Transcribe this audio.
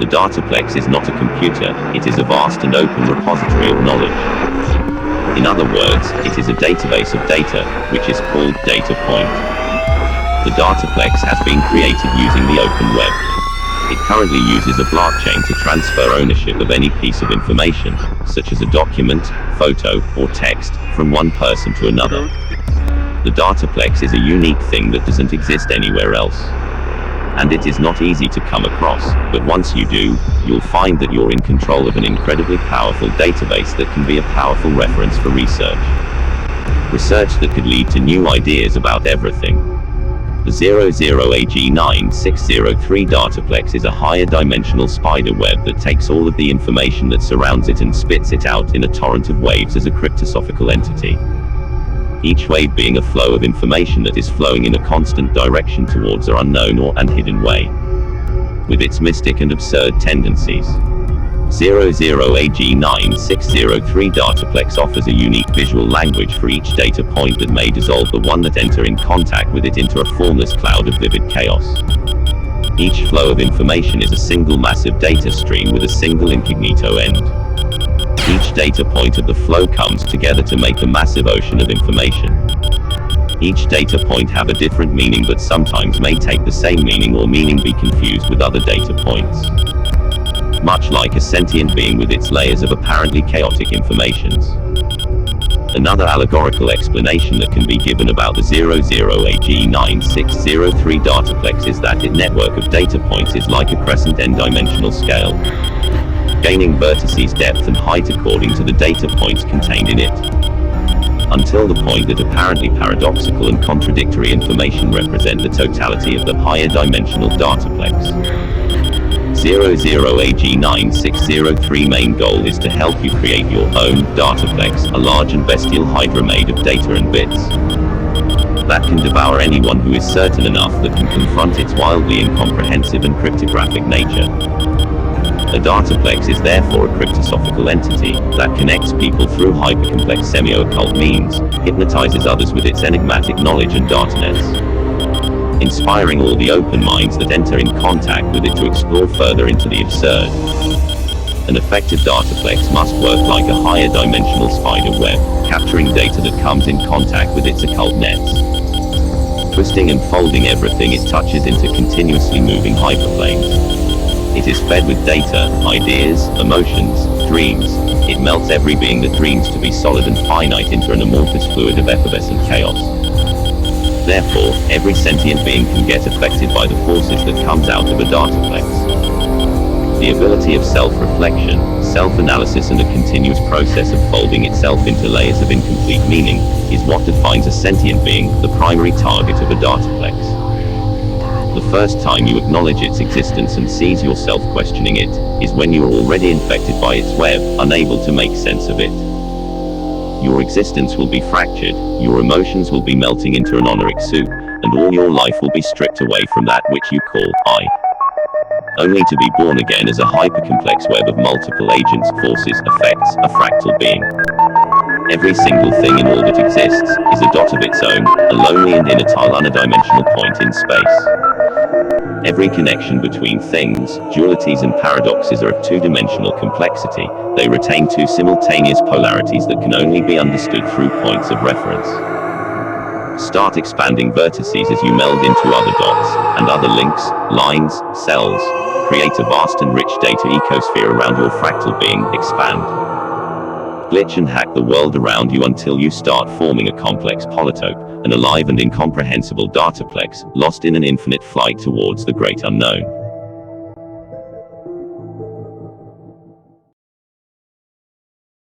The Dataplex is not a computer, it is a vast and open repository of knowledge. In other words, it is a database of data, which is called data point. The Dataplex has been created using the open web. It currently uses a blockchain to transfer ownership of any piece of information, such as a document, photo, or text, from one person to another. The Dataplex is a unique thing that doesn't exist anywhere else. And it is not easy to come across, but once you do, you'll find that you're in control of an incredibly powerful database that can be a powerful reference for research. Research that could lead to new ideas about everything. The 00AG9603 Dataplex is a higher dimensional spider web that takes all of the information that surrounds it and spits it out in a torrent of waves as a cryptosophical entity. Each wave being a flow of information that is flowing in a constant direction towards an unknown and hidden way, with its mystic and absurd tendencies. 00AG9603 Dataplex offers a unique visual language for each data point that may dissolve the one that enter in contact with it into a formless cloud of vivid chaos. Each flow of information is a single massive data stream with a single incognito end. Each data point of the flow comes together to make a massive ocean of information. Each data point have a different meaning, but sometimes may take the same meaning or meaning be confused with other data points. Much like a sentient being with its layers of apparently chaotic informations. Another allegorical explanation that can be given about the 00AG9603 Dataplex is that its network of data points is like a crescent n-dimensional scale, gaining vertices depth and height according to the data points contained in it, until the point that apparently paradoxical and contradictory information represent the totality of the higher dimensional Dataplex. 00AG9603 main goal is to help you create your own Dataplex, a large and bestial hydra made of data and bits that can devour anyone who is certain enough that can confront its wildly incomprehensive and cryptographic nature. A Dataplex is therefore a cryptosophical entity that connects people through hypercomplex semio-occult means, hypnotizes others with its enigmatic knowledge and datanets, inspiring all the open minds that enter in contact with it to explore further into the absurd. An effective Dataplex must work like a higher dimensional spider web, capturing data that comes in contact with its occult nets, twisting and folding everything it touches into continuously moving hyperplanes. It is fed with data, ideas, emotions, dreams. It melts every being that dreams to be solid and finite into an amorphous fluid of effervescent chaos. Therefore, every sentient being can get affected by the forces that comes out of a Dataplex. The ability of self-reflection, self-analysis and a continuous process of folding itself into layers of incomplete meaning, is what defines a sentient being, the primary target of a Dataplex. The first time you acknowledge its existence and seize yourself questioning it, is when you are already infected by its web, unable to make sense of it. Your existence will be fractured, your emotions will be melting into an oniric soup, and all your life will be stripped away from that which you call I. Only to be born again as a hypercomplex web of multiple agents, forces, effects, a fractal being. Every single thing in all that exists, is a dot of its own, a lonely and inutile unidimensional point in space. Every connection between things, dualities and paradoxes are of two-dimensional complexity. They retain two simultaneous polarities that can only be understood through points of reference. Start expanding vertices as you meld into other dots, and other links, lines, cells. Create a vast and rich data ecosphere around your fractal being, expand. Glitch and hack the world around you until you start forming a complex polytope, an alive and incomprehensible Dataplex, lost in an infinite flight towards the great unknown.